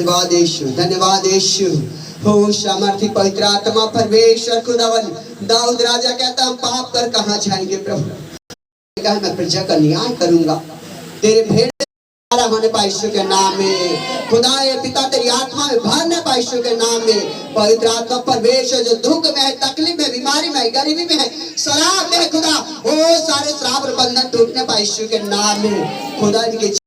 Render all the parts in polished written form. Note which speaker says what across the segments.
Speaker 1: धन्यवाद यीशु, धन्यवाद यीशु। हो सामर्थी पवित्र आत्मा परमेश्वर खुदावन। दाऊद राजा कहता हम पाप कर कहाँ जाएंगे प्रभु। कहा मैं प्रजा का न्याय करूंगा, तेरे भेड़ होने पाए यीशु के नाम में। खुदा ये पिता तेरी आत्मा में भरने पाए यीशु के नाम में। पवित्र आत्मा परमेश्वर जो दुख में है, तकलीफ में, बीमारी में, गरीबी में है, शराब में है खुदा, वो सारे श्राप और बंधन टूटने पाए यीशु के नाम में। खुदा इनके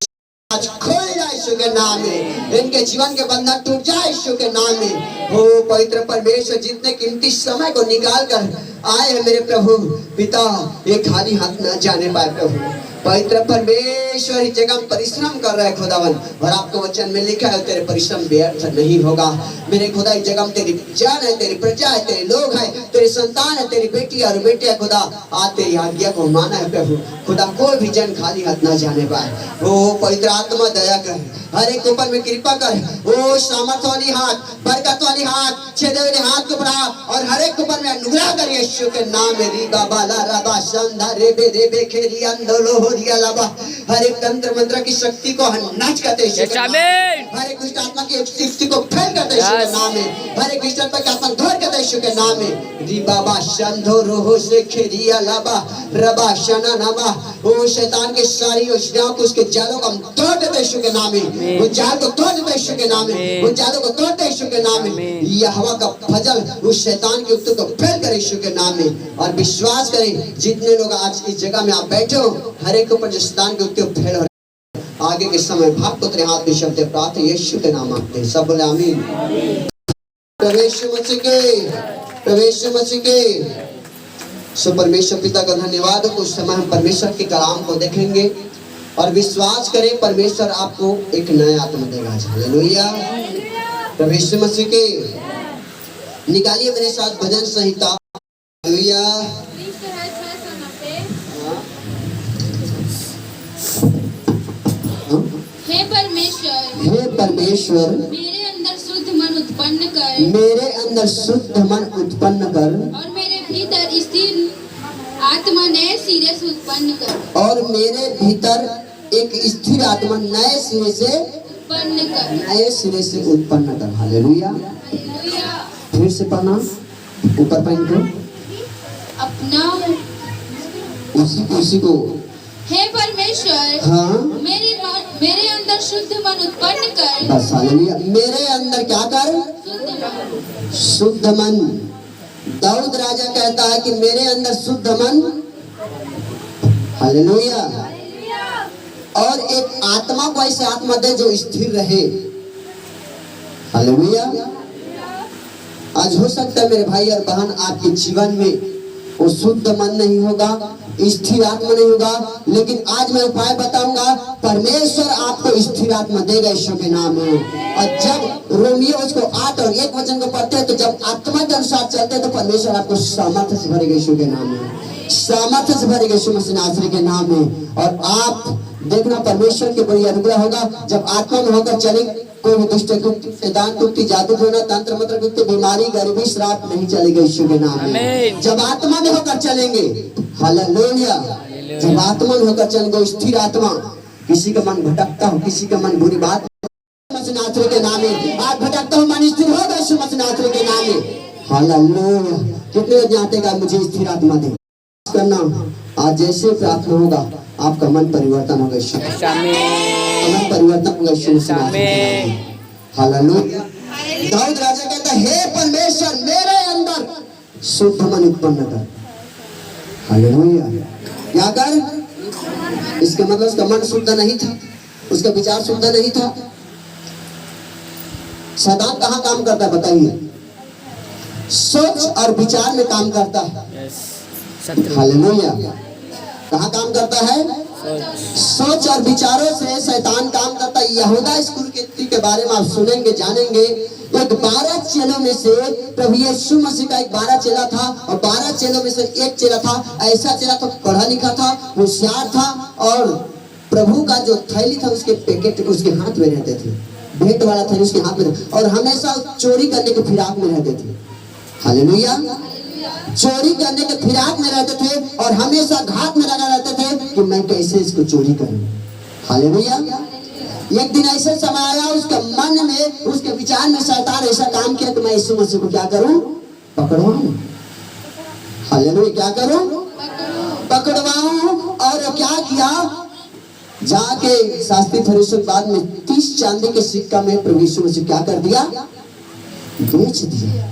Speaker 1: आज खोल जाए यीशु के नाम में, इनके जीवन के बंधन टूट जाए यीशु के नाम में। हो पवित्र परमेश्वर जितने कीमती समय को निकाल कर आए हैं मेरे प्रभु पिता, ये खाली हाथ न जाने पाए प्रभु। पवित्र परमेश्वर इस जगह परिश्रम कर रहे हैं खुदावन, और आपको वचन में लिखा है तेरे परिश्रम व्यर्थ नहीं होगा। मेरे खुदा इस जगह में तेरी जान है, तेरी प्रजा है, तेरे लोग है, तेरी संतान है, तेरी बेटी और बेटे है खुदा। आज तेरी आज्ञा को माना है प्रभु खुदा, कोई भी जन खाली हाथ ना जाने पाए। ओ पवित्र आत्मा दया कर, हर एक ऊपर में कृपा कर। ओ सामर्थ वाली हाथ, बरकत वाली हाथ, छेदे वाले हाथ को बढ़ा और हर एक ऊपर में अनुग्रह कर यीशु के नाम में। रीबा बाला रबा संधा रेबे रेबे खेरी अंदोलो हो दिया लबा। हर एक तंत्र मंत्र की शक्ति को नष्ट करते यीशु के नाम में। हर एक दुष्ट आत्मा की शक्ति को फेल करते यीशु के नाम में। हर एक दुष्ट आत्मा की आत्मा धोर करते यीशु के नाम में। रीबा बा संधो रोहो से खेरिया लबा रबा शना नबा। ओ शैतान के सारी योजनाओं को, उसके जालों को हम तोड़ देते यीशु के नाम में। वो जाल को तोड़ देते यीशु के नाम में, वो जालों को तोड़ देते यीशु के नाम में। यहोवा का फजल उस शैतान के उत्तर को फेल करे यीशु के नाम में। और विश्वास करें जितने लोग आज इस जगह में आप बैठे हो, हर एक ऊपर जो शैतान के उत्तर फेल हो आगे के समय भाग को तेरे हाथ में शब्द प्राप्त यीशु के नाम आते हैं। सब बोले आमीन। प्रवेश मसीह के, प्रवेश मसीह के। सो परमेश्वर पिता का धन्यवाद। कुछ समय हम परमेश्वर के कलाम को देखेंगे और विश्वास करें परमेश्वर आपको एक नया आत्मा देगा। हालेलुया। प्रवेश मसीह के। निकालिए मेरे साथ भजन संहिता। हालेलुया।
Speaker 2: हे परमेश्वर,
Speaker 1: हे परमेश्वर,
Speaker 2: मेरे अंदर शुद्ध मन उत्पन्न कर,
Speaker 1: मेरे अंदर शुद्ध मन उत्पन्न कर,
Speaker 2: और मेरे भीतर स्थिर आत्मा नए सिरे से उत्पन्न कर,
Speaker 1: और मेरे भीतर एक स्थिर आत्मा नए सिरे से
Speaker 2: उत्पन्न कर,
Speaker 1: नए सिरे से उत्पन्न कर। हालेलुया।
Speaker 2: हालेलुया।
Speaker 1: फिर से पढ़ना, ऊपर पहन को
Speaker 2: अपना
Speaker 1: उसी को।
Speaker 2: हे परमेश्वर,
Speaker 1: हाँ,
Speaker 2: मेरे अंदर शुद्ध मन उत्पन्न कर,
Speaker 1: बस। हालेलुया। मेरे अंदर क्या कर?
Speaker 2: शुद्ध मन।
Speaker 1: शुद्ध मन। दाऊद राजा कहता है कि मेरे अंदर शुद्ध मन। हालेलुया। और एक आत्मा को ऐसे आत्मा दे जो स्थिर रहे। हालेलुया। आज हो सकता है मेरे भाई और बहन आपके जीवन में वो शुद्ध मन नहीं होगा, स्थिर आत्मा नहीं होगा, लेकिन आज मैं उपाय बताऊंगा। परमेश्वर आपको स्थिर आत्मा देगा यीशु के नाम में। और जब रोमियो उसको 8 और 1 वचन को पढ़ते हैं, तो जब आत्मा के अनुसार चलते हैं तो परमेश्वर आपको सामर्थ्य से भरेगा यीशु के नाम में, सामर्थ्य से भरेगा यीशु मसीह नासरी के नाम में। और आप देखना परमेश्वर की बड़ी अनुग्रह होगा जब आत्मा में होकर चलेंगे। कोई भी दुष्ट कृत्य, शैतान कृत्य, जादू टोना, तंत्र मंत्र कृत्य, बीमारी, गरीबी, श्राप नहीं चलेगा यीशु के नाम में। जब आत्मा में होकर चलेंगे। हालेलुया। जब आत्मा में होकर चलेंगे, स्थिर आत्मा। किसी का मन भटकता हो, किसी का मन बुरी बात मसीह के नाम में, आज भटकता हो मन स्थिर होगा यीशु मसीह के नाम में। हालेलुया। कितने लोग जानते हैं मुझे स्थिर आत्मा दे करना। आज जैसे प्रार्थना होगा आपका मन परिवर्तन होगा यीशु, मन परिवर्तन होगा यीशु। हालेलुया। दाऊद राजा कहता है हे परमेश्वर मेरे अंदर शुद्ध मन उत्पन्न कर। हालेलुया। क्या कर? इसका मतलब उसका मन शुद्ध नहीं था, उसका विचार शुद्ध नहीं था। शैतान कहाँ काम करता है बताइए? सोच और विचार में काम करता है। हालेलुया। कहाँ काम करता है? सोच और विचारों से शैतान काम करता है। यहूदा स्कूल के बारे में आप सुनेंगे, जानेंगे। एक 12 चेलों में से प्रभु यीशु मसीह का एक 12 चेला था, और 12 चेलों में से एक चेला था, ऐसा चेला तो पढ़ा लिखा था, होशियार था, और प्रभु का जो थैली था उसके पैकेट उसके हाथ में रहते थे, भेंट वाला थैली उसके हाथ में, और हमेशा चोरी करने के फिराक में रहते थे। हालेलुया। चोरी करने के फिराक में रहते थे और हमेशा घात में लगा रहते थे कि मैं कैसे इसको चोरी करूं। हालेलुया। एक दिन ऐसे समय आया उसके मन में, उसके विचार में शैतान ऐसा काम किया कि मैं यीशु मसीह को क्या करूं, पकड़वाऊं। हालेलुया, क्या करूं, पकड़वाऊं। और क्या किया, जाके शास्त्री फरीसियों के बाद में 30 चांदी के सिक्का में प्रभु यीशु मसीह क्या कर दिया, बेच दिया।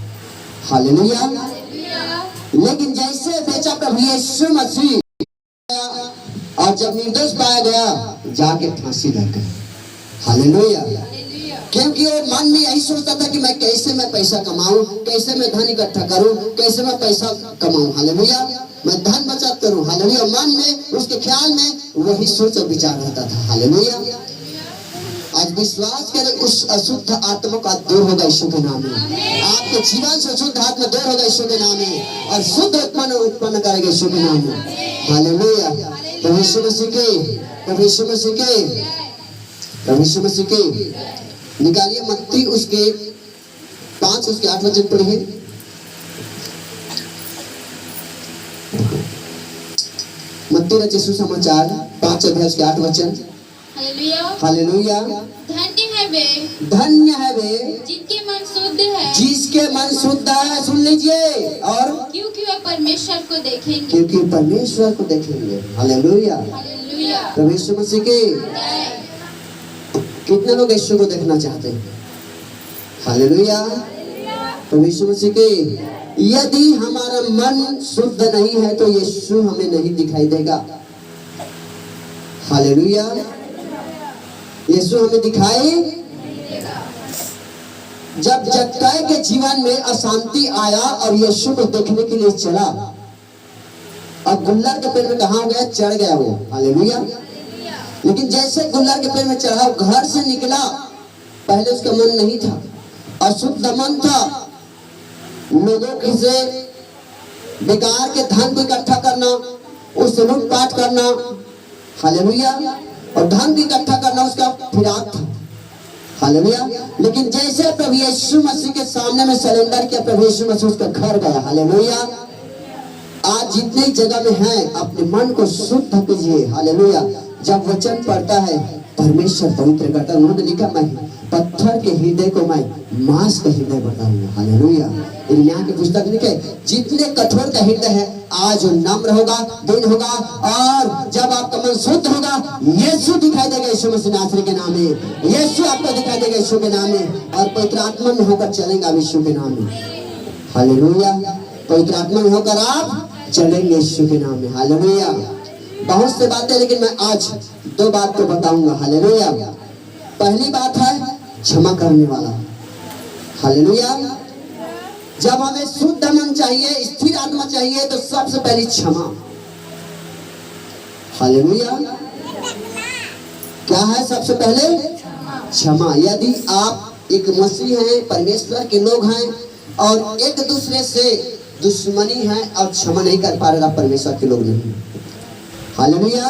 Speaker 1: हालेलुया। लेकिन जैसे बेचा प्रभु यीशु मसीह, और जब निर्दोष पाया गया जाके फांसी लग गई। हालेलुया। क्योंकि वो मन में यही सोचता था कि मैं कैसे मैं पैसा कमाऊं, कैसे मैं धन इकट्ठा करूं, कैसे मैं पैसा कमाऊं। हालेलुया, मैं धन बचत करूं। हालेलुया, मन में उसके ख्याल में वही सोच और विचार रहता था। हालेलुया। आज विश्वास करें उस अशुद्ध आत्मा का दूर होगा यीशु के नाम में। आपके जीवन से अशुद्ध आत्मा दूर होगा यीशु के नाम में, और शुद्ध उत्पन्न करेगा यीशु के नाम में। हालेलुया। प्रभु यीशु मसीह के, प्रभु यीशु मसीह के, प्रभु यीशु मसीह के। निकालिए मत्ती उसके 5 उसके 8 वचन पढ़िए। मत्ती रचित सुसमाचार 5 अध्याय उसके 8 वचन।
Speaker 2: हालेलुया।
Speaker 1: हालेलुया।
Speaker 2: धन्य है वे,
Speaker 1: धन्य है वे
Speaker 2: जिनके मन शुद्ध है,
Speaker 1: जिसके मन शुद्ध है। सुन लीजिए, और
Speaker 2: क्योंकि वे परमेश्वर को देखेंगे,
Speaker 1: क्योंकि परमेश्वर को देखेंगे। हालेलुया।
Speaker 2: हालेलुया।
Speaker 1: प्रभु यीशु मसीह के।
Speaker 2: जय।
Speaker 1: कितने लोग यीशु को देखना चाहते हैं? हालेलुया। प्रभु यीशु मसीह के। यदि हमारा मन शुद्ध नहीं है तो यीशु हमें नहीं दिखाई देगा। हालेलुया। यीशु हमें दिखाई। जब जक्कई के जीवन में अशांति आया और यीशु को देखने के लिए चला, अब गुल्लर के पेड़ में कहाँ गया, चढ़ गया वो। हालेलुया। लेकिन जैसे गुल्लर के पेड़ में चढ़ा, घर से निकला, पहले उसका मन नहीं था, अशुद्ध मन था। लोगों की से बेकार के धन को इकट्ठा करना, उससे लूटपाट करना। हालेलुया। और धन भी इकट्ठा करना उसका फिराक था। हालेलुया। लेकिन जैसे प्रभु यीशु मसीह के सामने में सरेंडर किया, प्रभु यीशु मसीह उसका घर गया। हालेलुया। आज जितनी जगह में हैं, अपने मन को शुद्ध कीजिए। हालेलुया। जब वचन पढ़ता है परमेश्वर पवित्र करता, उन्होंने लिखा मैं पत्थर के हृदय को मैं मांस का हृदय बताऊंगा। हालेलुया। यिर्मयाह की पुस्तक लिखे, जितने कठोर का हृदय है आज नम्र होगा, दिन होगा, और जब आपका मन शुद्ध होगा, यीशु दिखाई देगा यीशु मसीह नासरी के नाम में। यीशु आपको दिखाई देगा यीशु के नाम में, और पवित्र आत्मा में होकर चलेंगे यीशु के नाम में। हालेलुया। पवित्र आत्मा में होकर आप चलेंगे यीशु के नाम में। हालेलुया। बहुत से बातें, लेकिन मैं आज 2 बात तो बताऊंगा। हालेलुया। पहली बात है क्षमा करने वाला। हालेलुया। जब हमें शुद्ध मन चाहिए, स्थिर आत्मा चाहिए, तो सबसे पहले क्षमा। हालेलुया। क्या है सबसे पहले? क्षमा। यदि आप एक मसीह हैं, परमेश्वर के लोग हैं, और एक दूसरे से दुश्मनी है और क्षमा नहीं कर पा रहे, आप परमेश्वर के लोग नहीं। हालेलुया।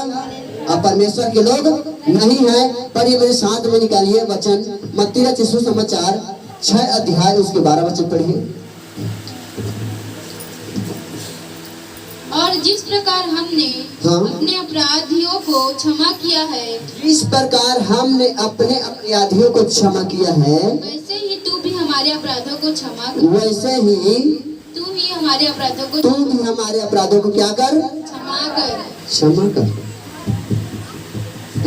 Speaker 1: आप परमेश्वर के लोग नहीं हैं। पढ़िए मेरे साथ में, निकालिए वचन, मत्ती रचित सुसमाचार 6 अध्याय उसके 12 वचन पढ़िए।
Speaker 2: और जिस प्रकार हमने अपने अपराधियों को क्षमा किया है,
Speaker 1: जिस प्रकार हमने अपने अपराधियों को क्षमा किया है,
Speaker 2: वैसे ही तू भी हमारे अपराधों को क्षमा कर।
Speaker 1: वैसे ही
Speaker 2: तू ही हमारे अपराधों को
Speaker 1: तू भी हमारे अपराधों को क्या कर?
Speaker 2: क्षमा कर।
Speaker 1: क्षमा कर।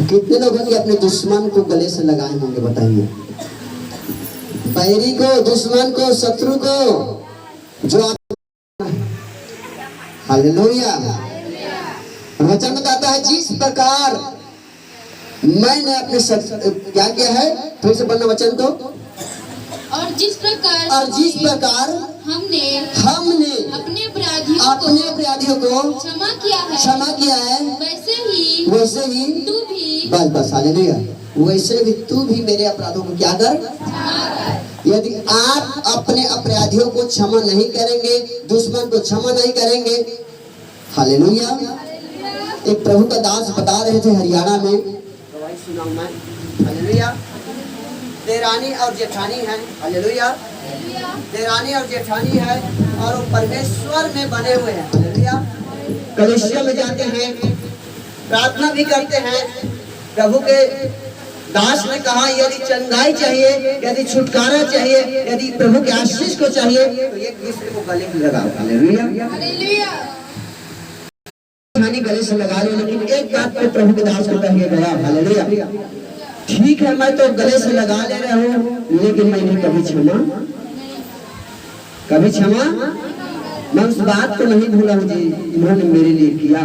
Speaker 1: कितने लोग हैं कि अपने दुश्मन को गले से लगाए होंगे, बताइए? बैरी को, दुश्मन को, शत्रु को, जो आप। हालेलुया। वचन बताता है जिस प्रकार मैंने अपने क्या किया है, फिर से पढ़ना वचन को।
Speaker 2: और जिस प्रकार हमने अपने अपराधियों को क्षमा किया है, वैसे ही तू
Speaker 1: बस हालेलुया। वैसे भी तू भी मेरे अपराधों को क्या कर?
Speaker 2: क्षमा कर।
Speaker 1: यदि आप अपने अपराधियों को क्षमा नहीं करेंगे, दुश्मन को क्षमा नहीं करेंगे, हालेलुया। एक प्रभु का दास बता रहे थे हरियाणा में, हालेलुया, देरानी और जेठानी है। हालेलुया। देरानी और जेठानी है, और वो परमेश्वर में बने हुए हैं। हालेलुया। कलीसिया में जाते हैं, प्रार्थना भी करते हैं, प्रभु के दास ने कहा यदि चंगाई चाहिए, यदि छुटकारा चाहिए, यदि प्रभु के आशीष को चाहिए तो एक दूसरे को गले में लगाओ। हालेलुया। गले से लगा लो, लेकिन एक बात पे प्रभु के दास को कह के गया। हालेलुया। ठीक है, मैं तो गले से लगा ले रहा हूँ, लेकिन मैंने कभी क्षमा मैं उस बात को नहीं भूला हूँ जी इन्होंने मेरे लिए किया,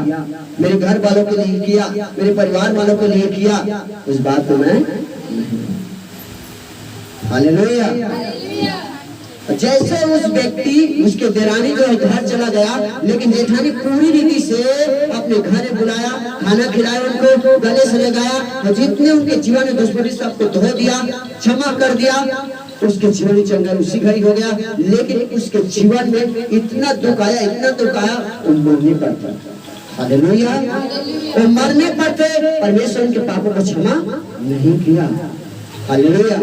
Speaker 1: मेरे घर वालों के लिए किया, मेरे परिवार वालों के लिए किया, उस बात को मैं हालेलुया। जैसे उस व्यक्ति उसके देरानी जो घर चला गया, लेकिन जेठानी पूरी रीति से अपने घर बुलाया, खाना खिलाया, उनको गले से लगाया, और जितने उनके जीवन में दुश्मनी सबको धो दिया, क्षमा कर दिया, उसके जीवन में चंगा उसी घड़ी हो गया। लेकिन उसके जीवन में इतना दुख आया, इतना दुख आया, वो मरने पर था। हालेलुया। वो मरने पर थे, परमेश्वर उनके पापों को क्षमा नहीं किया। हालेलुया।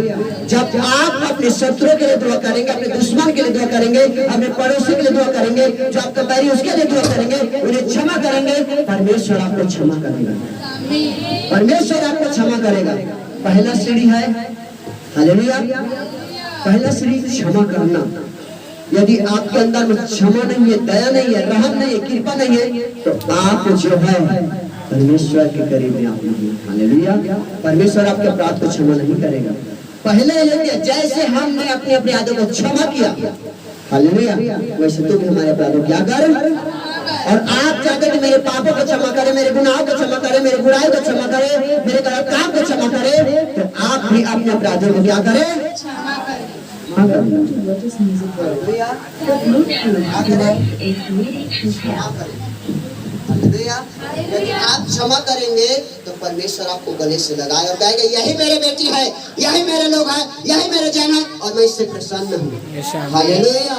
Speaker 1: जब आप अपने शत्रुओं के लिए दुआ करेंगे, अपने दुश्मन के लिए दुआ करेंगे, अपने पड़ोसी के लिए दुआ करेंगे, जो आपका बैरी उसके लिए दुआ करेंगे, उन्हें क्षमा करेंगे, परमेश्वर आपको क्षमा करेगा। परमेश्वर आपको क्षमा करेगा। पहला सीढ़ी है हालेलुया। पहला सीढ़ी क्षमा करना। यदि आपके अंदर में क्षमा नहीं है, दया नहीं है, रहम नहीं है, कृपा नहीं है, तो आप जो है परमेश्वर के करीब में आप नहीं। हालेलुया। परमेश्वर आपके अपराध को क्षमा नहीं करेगा। पहले लेके जैसे हमने अपने अपराधों को क्षमा किया, हालेलुया, वैसे तो भी हमारे अपराधों क्या कर, और आप चाहते कि मेरे पापों को क्षमा करे, मेरे गुनाहों को क्षमा करे, मेरे बुराई को क्षमा करे, मेरे गलत काम को क्षमा करे, तो आप भी अपने अपराधों को क्या करें, यदि आप क्षमा करेंगे तो परमेश्वर आपको गले से लगाए और कहेगा यही मेरे बेटी है, यही मेरे लोग हैं, यही मेरे जन है, और मैं इससे प्रसन्न हूँ। हालेलुया।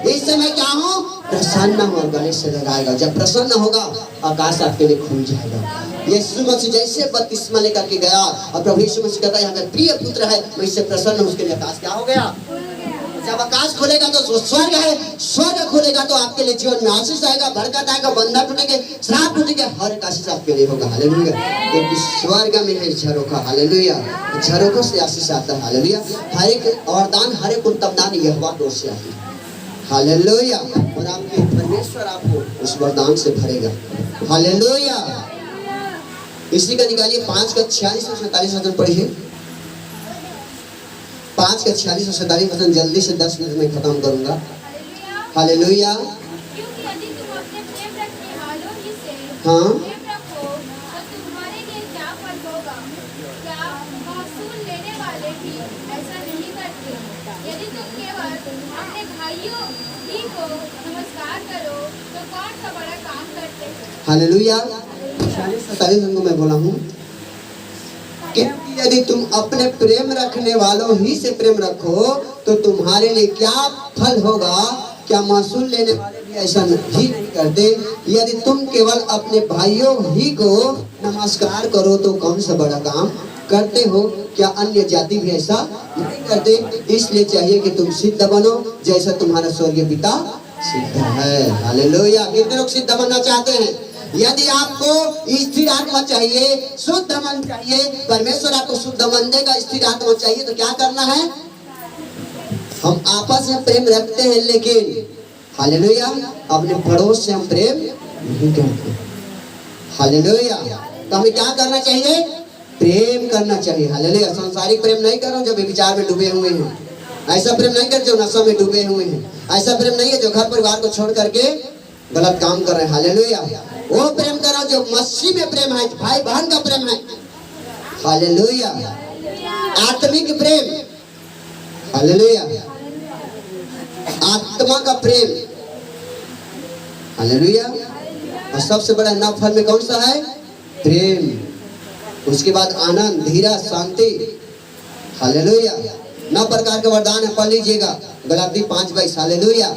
Speaker 1: इससे मैं क्या हूँ, प्रसन्न हूँ, और गले से लगाएगा। जब प्रसन्न होगा आकाश आपके लिए खुल जाएगा। यीशु मसीह जैसे बपतिस्मा लेकर के गया, और प्रभु यीशु मसीह कहता है हमारा प्रिय पुत्र है, मैं इससे प्रसन्न हूँ, उसके लिए आकाश क्या हो गया। जब आकाश खुलेगा तो स्वर्ग है, स्वर्ग खुलेगा तो आपके लिए जीवन में आशीष आएगा, बरकत आएगा, बंधन टूटेंगे, श्राप टूटेंगे, हर एक आशीष आपके लिए होगा। हालेलुया। क्योंकि स्वर्ग में है झरोखा। हालेलुया। झरोखों से आशीष आता है। हालेलुया। हर एक वरदान, हर एक उत्तम दान यहोवा की ओर से आती है। हालेलुया। और आपके परमेश्वर आपको उस वरदान से भरेगा। हालेलुया। इसी का निकालिए 5 का 46 और 47 वचन पढ़िए। 5 का 46 और 47 वचन जल्दी से 10 मिनट में खत्म करूंगा। हालेलुया। हाँ, हालेलुया। 47 को मैं बोला हूँ कि यदि तुम अपने प्रेम रखने वालों ही से प्रेम रखो तो तुम्हारे लिए क्या फल होगा, क्या महसूल लेने वाले भी ऐसा ही नहीं करते। यदि तुम केवल अपने भाइयों ही को नमस्कार करो तो कौन सा बड़ा काम करते हो, क्या अन्य जाति भी ऐसा नहीं करते। इसलिए चाहिए कि तुम सिद्ध बनो जैसा तुम्हारा स्वर्गीय पिता सिद्ध है। हालेलुया। कितने लोग सिद्ध बनना चाहते हैं। यदि आपको स्थिर आत्मा चाहिए, शुद्ध मन चाहिए, परमेश्वर आपको शुद्ध मन देगा, स्थिर आत्मा चाहिए, तो क्या करना है। हम आपस में प्रेम रखते हैं, लेकिन हालेलुया अपने पड़ोस से हम प्रेम नहीं करते। हालेलुया। तो हमें क्या करना चाहिए, प्रेम करना चाहिए। हालेलुया। सांसारिक प्रेम नहीं करो जो विचार में डूबे हुए हैं, ऐसा प्रेम नहीं कर जो नशा में डूबे हुए हैं, ऐसा प्रेम नहीं है जो घर परिवार को छोड़ करके गलत काम कर रहे हैं। हालेलुया। वो प्रेम करो जो मसीह में प्रेम है, भाई बहन का प्रेम है। हालेलुया। आत्मिक प्रेम। हालेलुया। आत्मा का प्रेम। हालेलुया। और सबसे बड़ा नव फल में कौन सा है, प्रेम। उसके बाद आनंद, धीरज, शांति। हालेलुया। 9 प्रकार के वरदान है, पढ़ लीजिएगा गलाती 5:22। हालेलुया।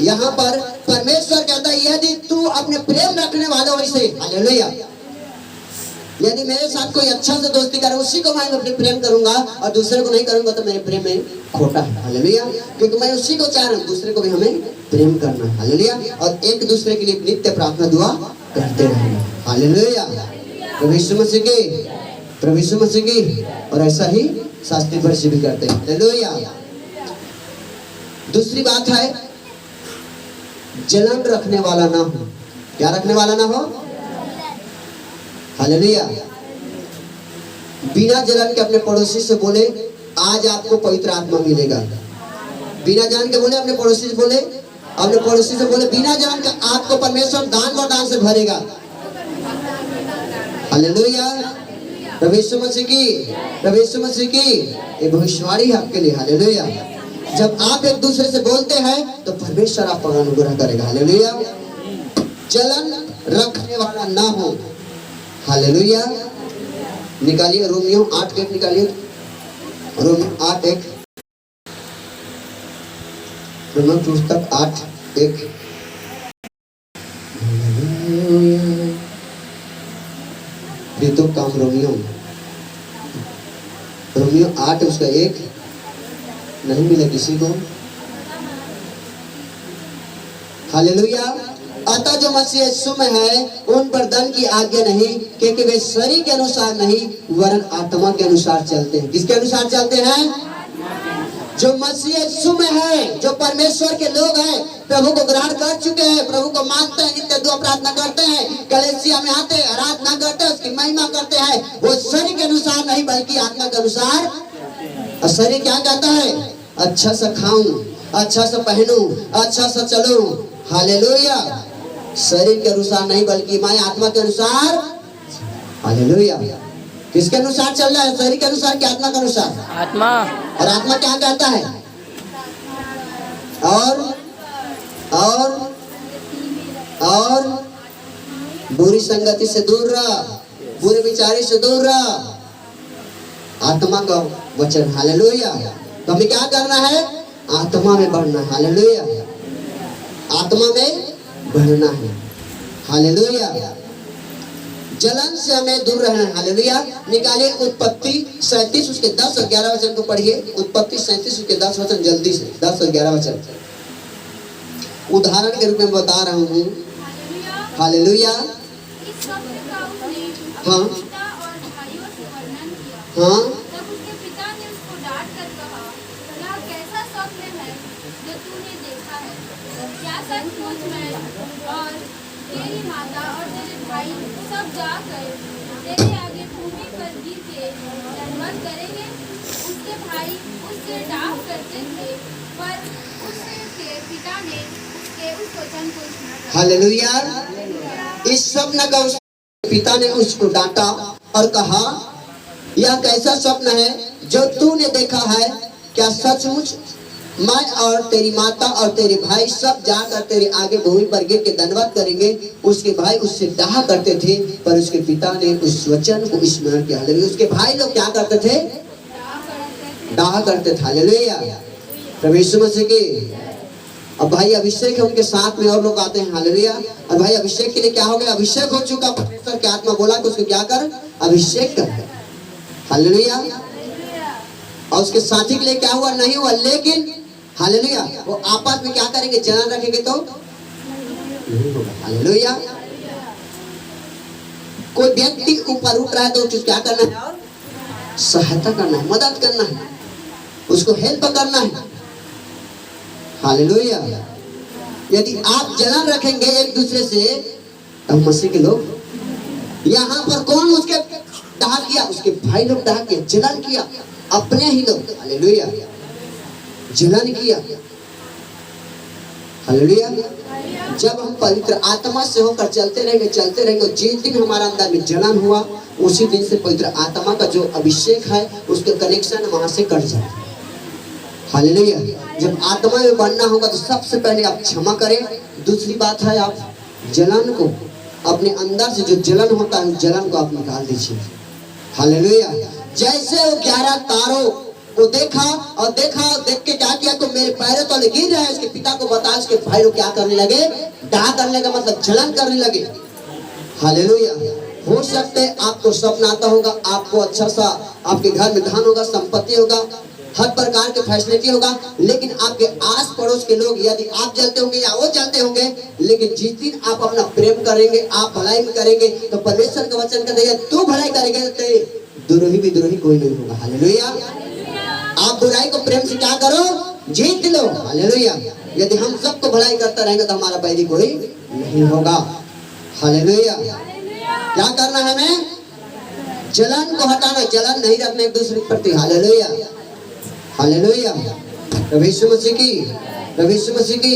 Speaker 1: यहाँ पर परमेश्वर कहता है यदि तू अपने प्रेम रखने वालों से, हालेलुया, यदि मेरे साथ कोई अच्छा से दोस्ती करे उसी को मैं अपने प्रेम करूंगा और दूसरे को नहीं करूंगा तो मेरे प्रेम में खोटा है। हालेलुया। क्योंकि मैं उसी को चाह रहा हूँ, दूसरे को भी हमें प्रेम करना है। हालेलुया। और एक दूसरे के लिए नित्य प्रार्थना दुआ करते रहेंगे। हालेलुया। तो यीशु मसीह के प्रभु यीशु मसीह की, और ऐसा ही शास्त्री फरीसी भी करते हैं। हालेलुया। दूसरी बात है, जलन रखने वाला ना हो। क्या रखने वाला ना हो? हालेलुया। बिना जलन के अपने पड़ोसी से बोले आज आपको पवित्र आत्मा मिलेगा। बिना जलन के बोले अपने पड़ोसी से बोले, अपने पड़ोसी से बोले बिना जलन के आपको परमेश्वर दान वरदान से भरेगा। हालेलुया। प्रभु यीशु मसीह की, प्रभु यीशु मसीह की ये भविष्यवाणी है आपके लिए। हालेलुया। जब आप एक दूसरे से बोलते हैं तो परमेश्वर आप पर अनुग्रह करेगा। हालेलुया। जलन रखने वाला ना हो। हालेलुया। निकालिए रोमियो 8:1 निकालिए। रोमियो 8:1, रोमियो पुस्तक 8:1। तो काम रोमियो 8 उसका 1 नहीं मिला किसी को। हालेलुया। अतः जो मसीह यीशु में है उन पर दंड की आज्ञा नहीं, क्योंकि वे शरीर के अनुसार नहीं वरन आत्मा के अनुसार चलते हैं। किसके अनुसार चलते हैं? जो मसीह यीशु में है, जो परमेश्वर के लोग हैं, प्रभु को ग्रहण कर चुके हैं, प्रभु को मानते हैं, नित्य दुआ प्रार्थना करते हैं, कलीसिया में आते हैं, आराधना करते हैं, उसकी महिमा करते हैं, वो शरीर के अनुसार नहीं बल्कि आत्मा के अनुसार। और शरीर क्या कहता है? अच्छा सा खाऊं, अच्छा सा पहनूं, अच्छा सा चलूं। हालेलुया। शरीर के अनुसार नहीं बल्कि मैं आत्मा के अनुसार। हालेलुया। किसके अनुसार चल रहा है? शरीर के अनुसार कि आत्मा के अनुसार?
Speaker 3: आत्मा।
Speaker 1: और आत्मा क्या कहता है? और बुरी संगति से दूर रह, बुरे विचारी से दूर रह। आत्मा का वचन। हालेलुया। तो हमें क्या करना है? आत्मा में बढ़ना। हालेलुया। आत्मा में बढ़ना है। हालेलुया। जलन से हमें दूर रहना है। हालेलुया। निकालिए उत्पत्ति 37 उसके 10 और 11 वचन को पढ़िए। उत्पत्ति 37 उसके 10 वचन जल्दी से, 10 और 11 वचन उदाहरण के रूप में बता रहा हूँ। हालेलुया। हाँ हाँ।
Speaker 2: तब उसके पिता ने उसको डांट कर कहा, यह कैसा स्वप्न है जो तूने देखा है? क्या सचमुच मैं और तेरी माता और तेरे भाई सब जाकर तेरे आगे भूमि पर गिर के दंडवत करेंगे? उसके भाई उससे डांट करते थे, पर उसके पिता ने उसके उस वचन को सुना।
Speaker 1: हालेलुया। इस स्वप्न का उस पिता ने उसको डांटा और कहा, यह कैसा स्वप्न है जो तूने देखा है? क्या सचमुच मैं और तेरी माता और तेरे भाई सब जाकर तेरे आगे भूमि पर गिर के दंडवत करेंगे? उसके भाई उससे डाह करते थे, पर उसके पिता ने उस वचन को स्मरण किया। हालेलुया। उसके भाई लोग क्या करते थे? डाह करते थे। हालेलुया। प्रभु यीशु मसीह की। अब भाई अभिषेक है, उनके साथ में और लोग आते हैं। हालेलुया। और भाई अभिषेक के लिए क्या हो गया? अभिषेक हो चुका। परमेश्वर की आत्मा बोला कि उसको क्या कर? अभिषेक कर। हालेलुया। और उसके साथी के लिए क्या हुआ? नहीं हुआ। लेकिन हालेलुया वो आपस में क्या करेंगे? जलन रखेंगे तो नहीं होगा। हालेलुया। कोई व्यक्ति ऊपर उठ रहा है तो उसको क्या करना है? सहायता करना है, मदद करना है, उसको हेल्प करना है। हालेलुया। यदि आप जलन रखेंगे एक दूसरे से तो मसीह के लोग यहाँ पर कौन उसके डाह किया? उसके भाई लोग डाह किया, जलन किया, अपने ही लोग। हालेलुया। जलन किया। हालेलुया। जब हम पवित्र आत्मा से होकर चलते रहेंगे, जिस दिन हमारा अंदर में जलन हुआ उसी दिन से पवित्र आत्मा का जो अभिषेक है उसके कनेक्शन वहां से कट जाए। हालेलुया। जब आत्मा में बढ़ना होगा तो सबसे पहले आप क्षमा करें। दूसरी बात है, आप जलन को अपने अंदर से जो जलन होता है उस जलन को आप निकाल दीजिए। हालेलुया। जैसे वो 11 तारों को देखा और देख के क्या किया? तो मेरे पैरों तले गिर रहा है। उसके पिता को बताया, उसके भाई लोग क्या करने लगे? डाह करने का मतलब जलन करने लगे। हालेलुया। हो सकते है आपको स्वप्न आता होगा, आपको अच्छा सा आपके घर में धन होगा, संपत्ति होगा, हर प्रकार के फैसिलिटी होगा, लेकिन आपके आस पड़ोस के लोग यदि आप जलते होंगे या वो जलते होंगे, लेकिन जिस दिन आप अपना प्रेम करेंगे, आप भलाई में करेंगे तो परमेश्वर का वचन कहता है तू भलाई करेगा तो विद्रोही कोई नहीं होगा। हालेलुया। आप बुराई को प्रेम से क्या करो, जीत लो। हालेलुया। यदि हम सबको भलाई करता रहेंगे तो हमारा बैरी कोई नहीं होगा। हालेलुया। क्या करना है हमें, जलन को हटाना, जलन नहीं रखना एक दूसरे के प्रति। हालेलुया। हालेलुया। प्रभु यीशु मसीह की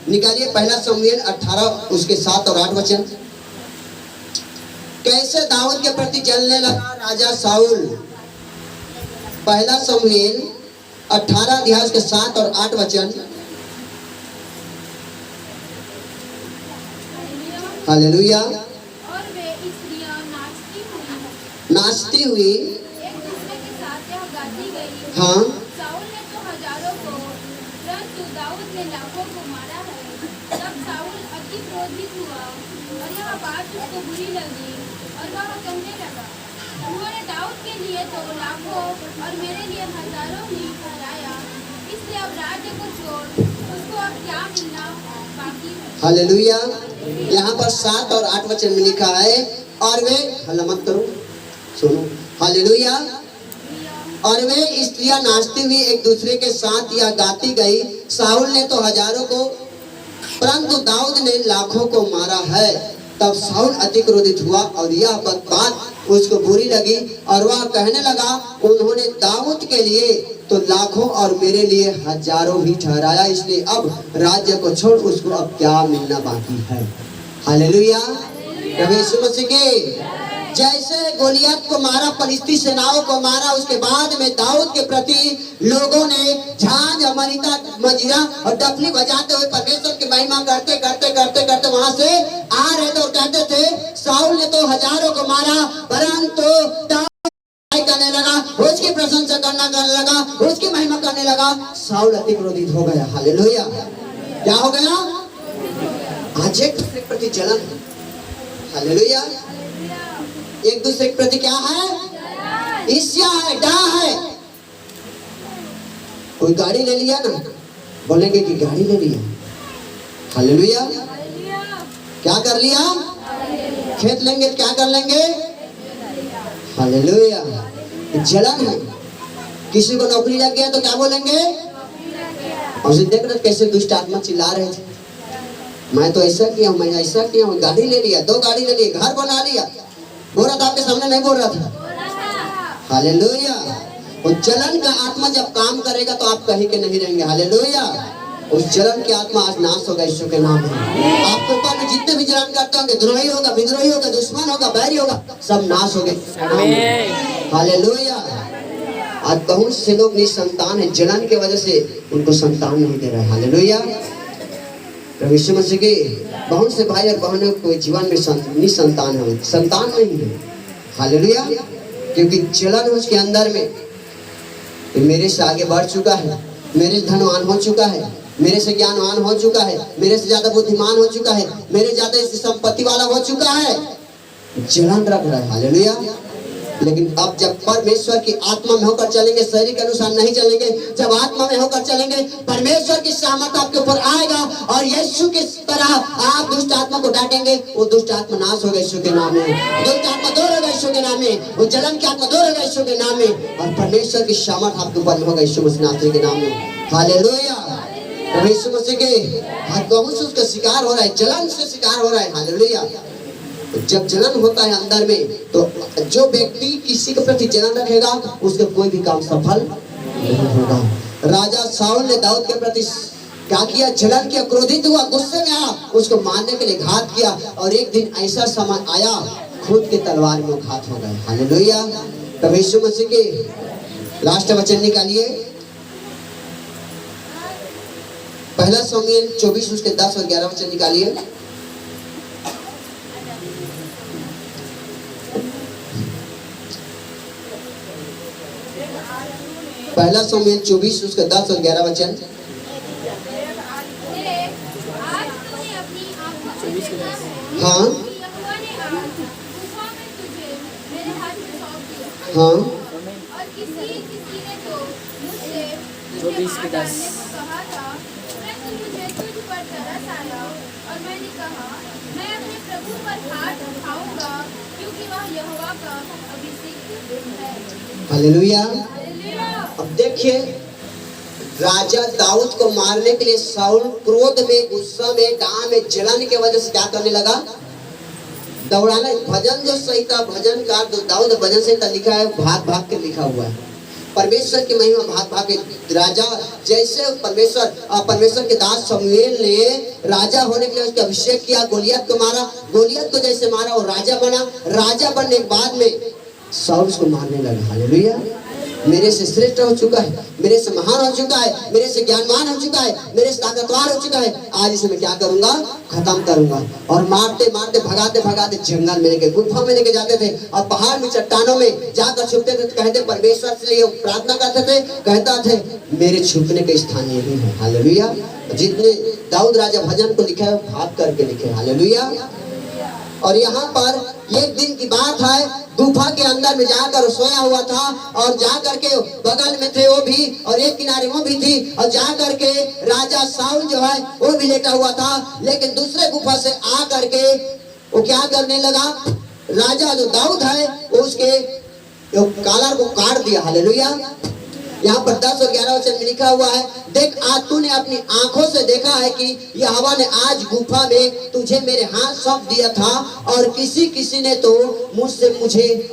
Speaker 1: निकालिए पहला शमूएल 18 उसके 7 और 8 वचन। कैसे दाऊद के प्रति जलने लगा राजा साउल। पहला शमूएल 18 अध्याय के 7 और 8 वचन। हालेलुया।
Speaker 2: और वे स्त्रियां नाचती हुई एक दूसरे के साथ यह गाती गई,
Speaker 1: हाँ,
Speaker 2: साउल ने तो हजारों को परंतु दाऊद ने लाखों को मारा है। तब साउल अति क्रोधित हुआ और यह बात उसको बुरी लगी और वह कहने लगा, उन्होंने दाऊद के लिए तो लाखों और मेरे लिए हजारों ही ठहराया, इसलिए अब राज्य को छोड़ उसको अब क्या मिलना बाकी है।
Speaker 1: हालेलुया। यहाँ पर 7 और 8 वचन में लिखा है, और वे, हल्ला मत करो, सुनो। हालेलुया। और वे स्त्रियां नाचती हुई एक दूसरे के साथ या गाती गई, साउल ने तो हजारों को परंतु दाऊद ने लाखों को मारा है। तब साउल अति क्रोधित हुआ और यह बात उसको बुरी लगी और वह कहने लगा, उन्होंने दाऊद के लिए तो लाखों और मेरे लिए हजारों ही ठहराया, इसलिए अब राज्य को छोड़ उसको अब क्या मिलना बाकी है। हालेलुया। प्रभु यीशु मसीह की। जैसे गोलियत को मारा, फलिस्ती सेनाओं को मारा, उसके बाद में दाऊद के प्रति लोगों ने झांझ, अमरिता, मजीरा और डफली बजाते हुए परमेश्वर की महिमा करते करते करते करते वहां से आ रहे थे और कहते थे, साउल ने तो हजारों को मारा परंतु दाऊद करने लगा, उसकी प्रशंसा करने लगा, उसकी महिमा करने लगा। साउल अति क्रोधित हो गया। हालेलुया। क्या हो गया, आज एक दूसरे के प्रति जलन। हालेलुया। एक दूसरे के प्रति क्या है, ईर्ष्या है, डर है। कोई गाड़ी ले लिया ना, बोलेंगे कि गाड़ी ले लिया। हालेलुया। क्या कर लिया, खेत लेंगे तो क्या कर लेंगे। हालेलुया। जलन है। किसी को नौकरी लग गया तो क्या बोलेंगे, और देख रहे कैसे दुष्ट आत्मा चिल्ला रहे थे, मैं तो ऐसा किया हूं, मैं ऐसा किया हूं, गाड़ी ले लिया, 2 गाड़ी ले ली, घर बना लिया। बोल रहा था आपके सामने, नहीं बोल रहा था। हालेलुया। और जलन का आत्मा जब काम करेगा तो आप कहीं के नहीं रहेंगे। हालेलुया। उस जलन की आत्मा आज नाश होगा यीशु के नाम में। आपके ऊपर में जितने भी जलन करते होंगे, द्रोही होगा, विद्रोही होगा, दुश्मन होगा, बैरी होगा, सब नाश हो गए। हालेलुया। आज बहुत से लोग निसंतान है, जलन की वजह से उनको संतान नहीं दे रहा है। हालेलुया। प्रभु यीशु मसीह की। बहुत से भाई और बहनों को जीवन में निसंतान है, संतान नहीं है। हालेलुया। क्योंकि जलन है उसके अंदर में, मेरे से आगे बढ़ चुका है, मेरे से धनवान हो चुका है, मेरे से ज्ञानवान हो चुका है, मेरे से ज्यादा बुद्धिमान हो चुका है, मेरे ज्यादा संपत्ति वाला हो चुका है, जलन रख रहा है। हालेलुया। लेकिन अब जब परमेश्वर की आत्मा में होकर चलेंगे, शरीर के अनुसार नहीं चलेंगे, जब आत्मा में होकर चलेंगे, परमेश्वर की सामर्थ आपके ऊपर आएगा और यीशु की तरह आप दुष्ट आत्मा को डांटेंगे, वो दुष्ट आत्मा नाश होगा यीशु के नाम में। दुष्ट आत्मा दूर होगा यीशु के नाम में, वो जलन की आत्मा दूर होगा यीशु के नाम में, और परमेश्वर की सामर्थ आपके ऊपर होगा यीशु मसीह के नाम में। हालेलुया। यीशु मसीह के हाथ बहुत से उसका शिकार हो रहा है, जलन से शिकार हो रहा है। हालेलुया। जब जलन होता है अंदर में, तो जो व्यक्ति किसी के प्रति जलन रखेगा उसका कोई भी काम सफल नहीं होगा। राजा साउल ने दाऊद के प्रति क्या किया, जलन किया, क्रोधित हुआ, गुस्से में आया, उसको मारने के लिए घात किया, और एक दिन ऐसा समय आया खुद के तलवार में घात हो गए। हालेलुया। तब यीशु मसीह के लास्ट वचन निकालिए, पहला शमूएल 24 उसके 10 और 11 वचन निकालिए। पहला शमूएल 24 उसका 10 और 11 वचन। हाँ हाँ।
Speaker 2: और किसी ने तो मुझसे तुझे मार डालने को कहा था, परंतु मुझे तुझ पर तरस आया और मैंने कहा, मैं अपने प्रभु पर हाथ उठाऊंगा, क्योंकि कि वह यहोवा का अभिषिक्त है।
Speaker 1: हालेलुया।
Speaker 2: हालेलुया।
Speaker 1: अब देखिए, राजा दाऊद को मारने के लिए साउल क्रोध में, गुस्सा में, काम में, जलन के वजह से क्या करने लगा? दौड़ाना। भजन जो सही था, भजनकार जो दाऊद भजन संहिता लिखा है, भाग भाग के लिखा हुआ है। परमेश्वर की महिमा भाग भाग के। राजा जैसे परमेश्वर के दास शमूएल ने राजा होने के लिए उसका अभिषेक किया, गोलियत को मारा, गोलियत को जैसे मारा वो राजा बना। राजा बनने के बाद में साउल उसको मारने लगा। हालेलुया। मेरे से श्रेष्ठ हो चुका है, मेरे से महान हो चुका है, मेरे से ज्ञानवान हो चुका है, मेरे से ताकतवर हो चुका है, आज इसे मैं क्या करूंगा? खत्म करूंगा। और मारते मारते भगाते भगाते जंगल में लेके, गुफा में लेके जाते थे और पहाड़ में, चट्टानों में जाकर छुपते थे। तो कहते परमेश्वर से लिए प्रार्थना करते थे, कहता थे मेरे छुपने का स्थान यही है। हालेलुया। जितने दाऊद राजा भजन को लिखा है भाग करके लिखे। हालेलुया। और यहाँ पर एक दिन की बात है, गुफा के अंदर में जाकर सोया हुआ था और जाकर के बगल में थे वो भी और एक किनारे वो भी थी और जाकर के राजा साउल जो है वो भी लेटा हुआ था। लेकिन दूसरे गुफा से आ करके वो क्या करने लगा? राजा जो दाऊद है वो उसके कालर को काट दिया। हालेलुया। यहाँ पर 10 और 11 वचन में लिखा हुआ है, देख आज तूने अपनी आंखों से देखा है कि यहोवा ने आज गुफा में तुझे मेरे हाथ सौंप दिया था और किसी ने तो मुझसे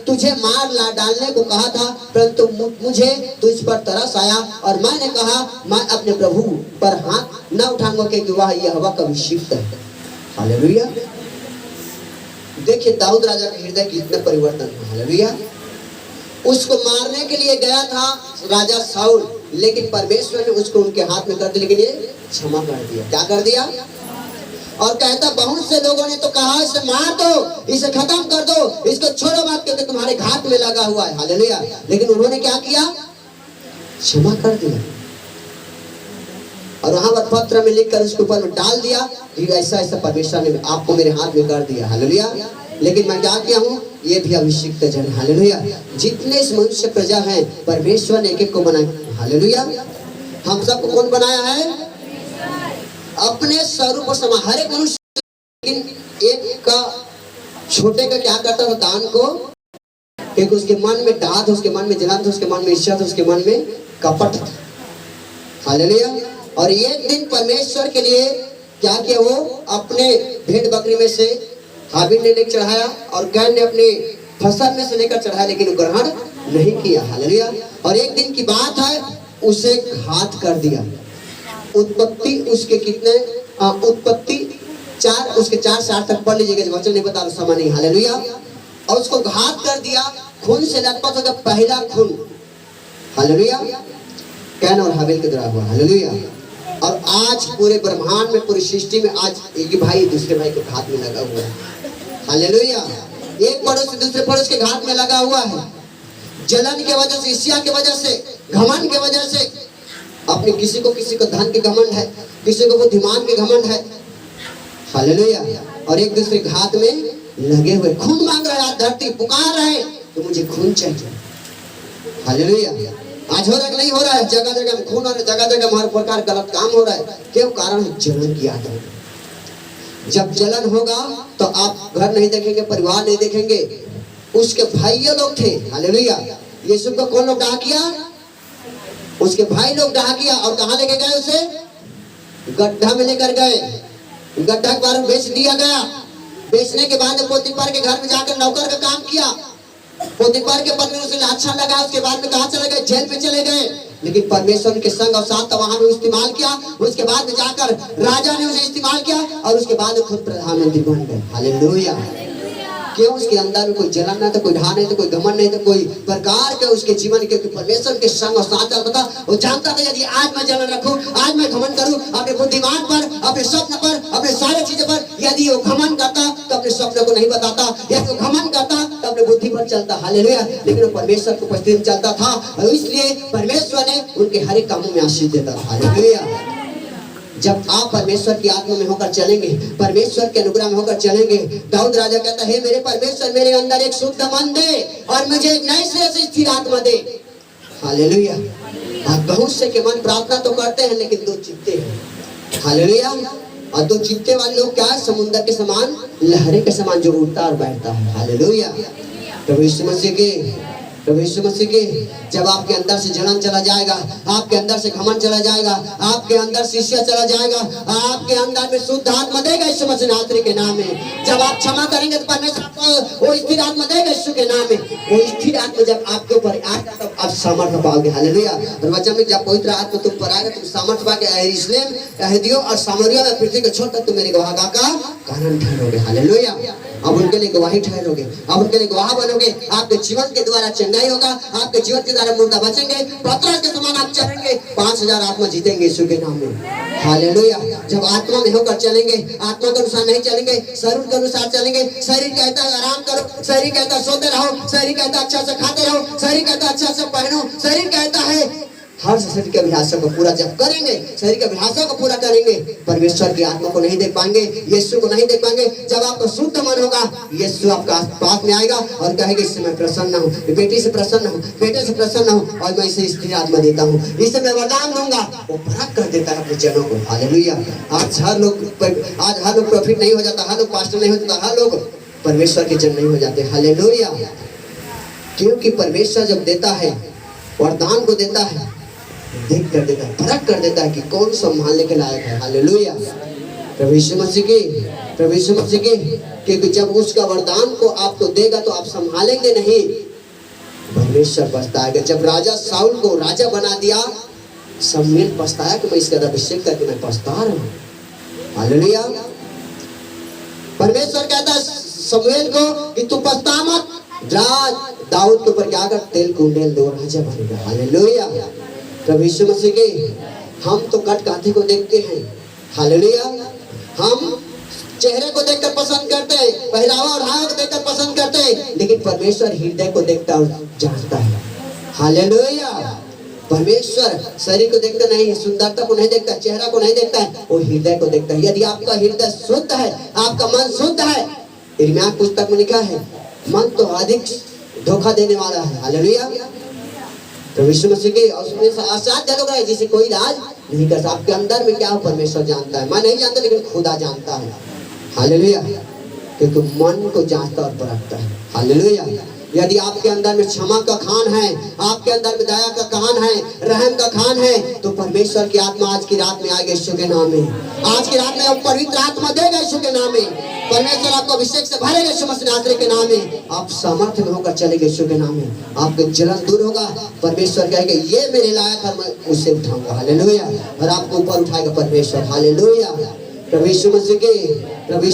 Speaker 1: तुझे मार ला डालने को कहा था, परंतु मुझे तुझ पर तरस आया और मैंने कहा मैं अपने प्रभु पर हाथ न उठाऊंगा क्योंकि वह यहोवा का अभिषिक्त है। हालेलुया। देखिए दाऊद राजा के हृदय की इतना परिवर्तन हुआ। हालेलुया। उसको मारने के लिए गया था राजा साउल, लेकिन परमेश्वर ने उसको उनके हाथ में कर दिया, लेकिन ये क्षमा कर दिया। क्या कर दिया? और कहता बहुत से लोगों ने तो कहा इसे मार दो, इसे खत्म कर दो, इसको छोड़ो मत क्योंकि तुम्हारे घात में लगा हुआ है। हालेलुया। लेकिन उन्होंने क्या किया? क्षमा कर दिया और वहां पर पत्र में लिखकर उसके ऊपर में डाल दिया कि ऐसा ऐसा परमेश्वर ने आपको मेरे हाथ में कर दिया। हालेलुया। लेकिन मैं क्या किया हूँ? ये भी अभिषिक्त जन। हालेलुया। जितने इस मनुष्य प्रजा हैं परमेश्वर ने एक एक को बनाया। हालेलुया। हम सबको कौन बनाया है? अपने स्वरूप और समान हर एक मनुष्य। लेकिन एक का छोटे का क्या करता था? दान को, क्योंकि उसके मन में डाह था, उसके मन में जलन था, उसके मन में ईर्ष्या था, उसके मन में कपट था। हालेलुया। और एक दिन परमेश्वर के लिए क्या किया? वो अपने भेड़ बकरी में से हाबिल ने लेकर चढ़ाया और कैन ने अपनी फसल में से लेकर चढ़ाया, लेकिन वो ग्रहण नहीं किया। हालेलुया। और एक दिन की बात है, उसे घात कर दिया। उत्पत्ति उसके कितने उत्पत्ति 4 उसके 4 से 8 तक पढ़ लीजिएगा, वचन नहीं बता रहा, समय नहीं। हालेलुया। और उसको घात कर दिया, खून से लथपथ होकर पहला खून। हालेलुया। कैन और हाबिल के द्वारा हुआ। हालेलुया। और आज पूरे ब्रह्मांड में, पूरी सृष्टि में आज एक भाई दूसरे भाई के घात में लगा हुआ है। हालेलुया। एक पड़ोस दूसरे पड़ोस के घात में लगा हुआ है, जलन के वजह से, ईर्ष्या के वजह से, घमंड के वजह से। अपने किसी को धन के घमंड है, किसी को बुद्धिमान के घमंड है। हालेलुया। और एक दूसरे घात में लगे हुए, खून मांग रहे हैं, धरती पुकार रहे तो मुझे खून चाहिए। हालेलुया। आज हो रहा है नहीं हो रहा है? जगह जगह में खून हो रहा है, जगह जगह हर प्रकार गलत काम हो रहा है। क्यों? कारण जलन की आदत। जब जलन होगा तो आप घर नहीं देखेंगे, परिवार नहीं देखेंगे। उसके भाई लोग थे। हालेलुया। यीशु को कौन लोग डाह किया? उसके भाई लोग डाह किया। और कहाँ लेके गए उसे? गड्ढा में लेकर गए। गड्ढा के बारे में बेच दिया गया। बेचने के बाद पोतीफर के घर में जाकर नौकर का काम किया। पोतीफर के पत्नी उसे अच्छा लगा, उसके बाद में कहाँ चले गए? जेल पे चले गए। लेकिन परमेश्वर के संग और साथ वहां में इस्तेमाल किया। उसके बाद में जाकर राजा ने उसे इस्तेमाल किया और उसके बाद खुद प्रधानमंत्री बन गए। हालेलुया। क्यों? उसके अंदर में कोई जलन नहीं था, कोई ढा नहीं था, कोई घमंड नहीं था, कोई प्रकार के उसके जीवन के परमेश्वर के संग और साथ चलता था। वो जानता था यदि आज मैं जलन रखूं, आज मैं घमंड करूं अपने बुद्धिमान पर, अपने स्वप्न पर, अपने सारे चीजों पर, यदि वो घमंड करता तो अपने स्वप्न को नहीं बताता, यदि वो घमंड करता तो अपने बुद्धि पर चलता। हालेलुया। लेकिन वो परमेश्वर को उपस्थित में चलता था और इसलिए परमेश्वर ने उनके हर एक कामों में आशीष देता था। हालेलुया। जब आप परमेश्वर की आत्मा में होकर चलेंगे, परमेश्वर के अनुग्रह में होकर चलेंगे, दाऊद राजा कहता है, मेरे परमेश्वर मेरे अंदर एक शुद्ध मन दे और मुझे एक नई से स्थिर आत्मा दे। हालेलुया। आज बहुत से के मन प्रार्थना तो करते हैं लेकिन दो चित्ते हैं। हालेलुया। और तो जीतने वाले लोग क्या है, समुद्र के समान, लहरे के समान जो उठता और बैठता है। हालेलुया। प्रभु यीशु मसीह के, प्रभु यीशु मसीह के, जब आपके अंदर से जलन चला जाएगा, आपके अंदर से घमंड चला जाएगा, आपके अंदर से ईर्ष्या चला जाएगा, आपके अंदर में शुद्ध आत्मा देगा यीशु मसीह नासरी के नाम में। जब आप क्षमा करेंगे तो परमेश्वर आपको वो स्थिर आत्मा देगा यीशु के नाम में। वो स्थिर आत्मा जब आपके ऊपर आएगा तब आप सामर्थ्य पाओगे। हालेलुया। और वचन में जब पवित्र आत्मा तुम पर आएगा तुम सामर्थ्य पाके यरूशलेम, यहूदियों और सामरिया में पृथ्वी को छोड़कर तुम मेरे गवाह का कारण ठहरोगे। हालेलुया। अब उनके लिए गवाही ठहरोगे, अब उनके लिए गवाह बनोगे। आपके जीवन के द्वारा चंगाई होगा, आपके जीवन के द्वारा मुर्दा बचेंगे, पतरस के समान आप चलेंगे, 5000 आत्मा जीतेंगे यीशु के नाम में। हालेलुया। जब आत्मा में होकर चलेंगे, आत्मा के अनुसार नहीं चलेंगे, शरीर के अनुसार चलेंगे। शरीर कहता है आराम करो, शरीर कहता है सोते रहो, शरीर कहता है अच्छा से खाते रहो, शरीर कहता है अच्छा से पहनो, शरीर कहता है हर शरीर के अभिलाषों को पूरा जब करेंगे, शरीर के अभिलाषों को पूरा करेंगे, परमेश्वर की आत्मा को नहीं देख पाएंगे, यीशु को नहीं देख पाएंगे। जब आपको शुद्ध मन होगा, यीशु आपका पास में आएगा और कहेगा इससे मैं प्रसन्न हूँ, बेटी से प्रसन्न हूँ, बेटे से प्रसन्न हूँ और मैं इसे स्थिर आत्मा देता हूँ, इसे मैं वरदान दूंगा। वो परख कर देता है अपने जनों को। हालेलुया। आज हर लोग प्रॉफिट नहीं हो जाता, हर लोग पास्टर नहीं हो जाता, हर लोग परमेश्वर के जन नहीं हो जाते। हालेलुया। क्योंकि परमेश्वर जब देता है, वरदान को देता है, देख कर देता है, परख कर देता है कि कौन संभालने के लायक है। हालेलुया। प्रभु यीशु मसीह की, प्रभु यीशु मसीह की, क्योंकि जब उसका वरदान को आपको देगा तो आप संभालेंगे नहीं, परमेश्वर पछताएगा। जब राजा साउल को राजा बना दिया, शमूएल पछताया कि मैं इसका अभिषेक करके मैं पछता रहा हूँ। हालेलुया। परमेश्वर कहता है शमूएल को कि तू पछता मत, जा दाऊद के ऊपर क्या कर, तेल कुंडेल दो, राजा बनेगा। हालेलुया। प्रभु यीशु मसीह के, हम तो कट कांधे को देखते हैं। हालेलुया। हम चेहरे को देखकर पसंद करते हैं, पहनावा और हाथ को देखकर पसंद करते हैं, लेकिन परमेश्वर हृदय को देखता और जानता है। हालेलुया। परमेश्वर शरीर को देखता नहीं है, सुंदरता को नहीं देखता, चेहरा को नहीं देखता है, वो हृदय को देखता है। यदि आपका हृदय शुद्ध है, आपका मन शुद्ध है, यिर्मयाह पुस्तक में लिखा है मन तो अधिक धोखा देने वाला है। हालेलुया। प्रभु यीशु मसीह के, और उसमें असाध्य लोग हैं जिसे कोई इलाज नहीं कर सकता। आपके अंदर में क्या हो परमेश्वर जानता है, मैं नहीं जानता लेकिन खुदा जानता है। हालेलुया। क्योंकि मन को जांचता और परखता है। हालेलुया। यदि आपके अंदर में क्षमा का खान है, आपके अंदर में दया का खान है, रहम का खान है, तो परमेश्वर की आत्मा आज की रात में आएगी यीशु के नाम में। आज की रात में वो पवित्र आत्मा देगा यीशु के नाम में। परमेश्वर आपको अभिषेक से भरेगा यीशु मसीह नासरी के नाम में। आप सामर्थ्य में होकर चलेंगे यीशु के नाम में। आपके जलन दूर होगा, परमेश्वर कहेगा ये मेरे लायक है, मैं उसे उठाऊंगा। हालेलुया। और आपको ऊपर उठाएगा परमेश्वर। हालेलुया। प्रभु यीशु मसीह के, प्रभु